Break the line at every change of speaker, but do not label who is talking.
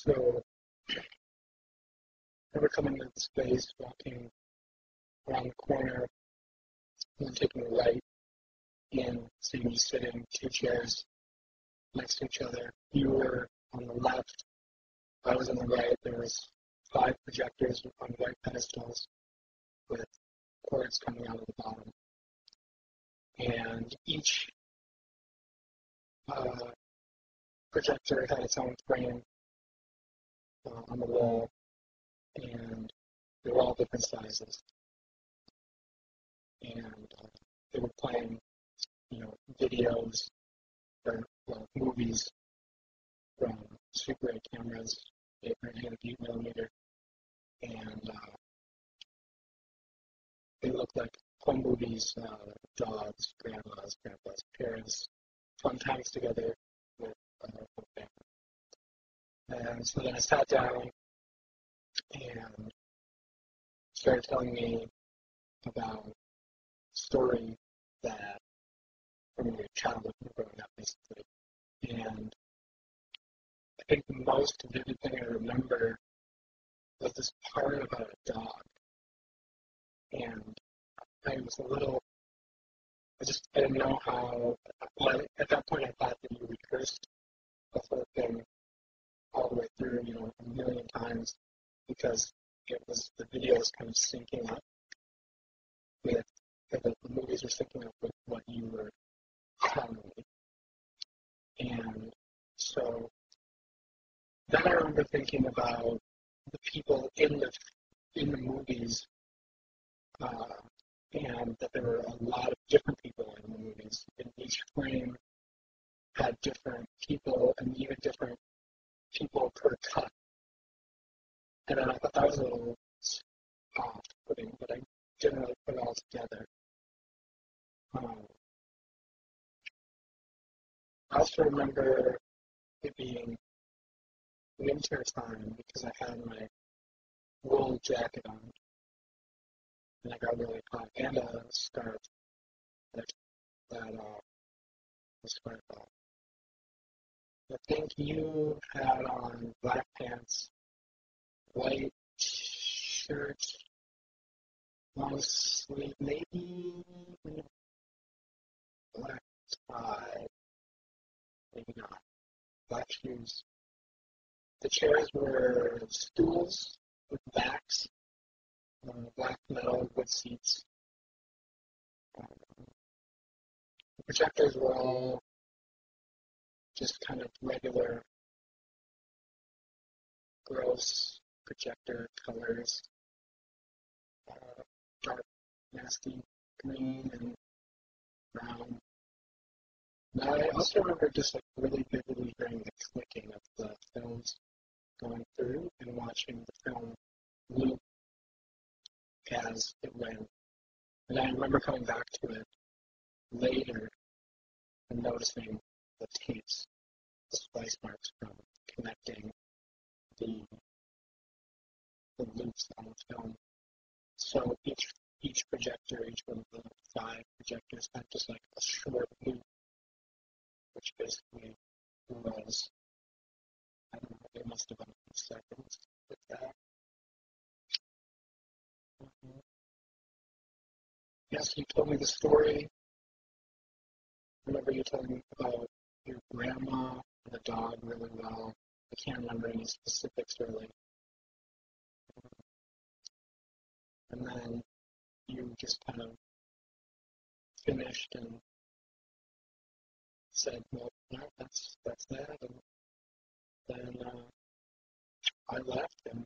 So I remember coming into the space, walking around the corner, and then taking a right in, seeing you sitting, two chairs next to each other. You were on the left, I was on the right. There was 5 projectors on white pedestals with cords coming out of the bottom. And each projector had its own frame on the wall, and they were all different sizes. And they were playing, videos or movies from Super 8 cameras, 8 millimeter, and they looked like home movies, dogs, grandmas, grandpas, parents, fun times together with family. And so then I sat down and started telling me about a story that from your childhood growing up, basically. And I think the most vivid thing I remember was this part about a dog. And I was I didn't know how, well, at that point I thought that you rehearsed the whole thing all the way through, a million times, because the video was kind of syncing up with, the movies were syncing up with what you were telling me. And so then I remember thinking about the people in the movies, and that there were a lot of different people in the movies. And each frame had different people, and even different people per cut. And then I thought that was a little off-putting, but I didn't really put it all together. I also remember it being winter time because I had my wool jacket on, and I got really hot, and a scarf that was quite hot. I think you had on black pants, white shirt, long sleeve, maybe black tie, maybe not, black shoes. The chairs were stools with backs, black metal wood seats. The projectors were all just kind of regular, gross projector colors, dark, nasty green and brown. Now, I also remember just really vividly hearing the clicking of the films going through and watching the film loop as it went. And I remember coming back to it later and noticing the tapes, the splice marks from connecting the loops on the film. So each projector, each one of the 5 projectors had just a short loop, which basically was, I don't know, it must have been a few seconds with that. Yes, you told me the story. I remember you telling me about your grandma and the dog really well. I can't remember any specifics really. And then you just kind of finished and said, well, no, that's that. And then I left, and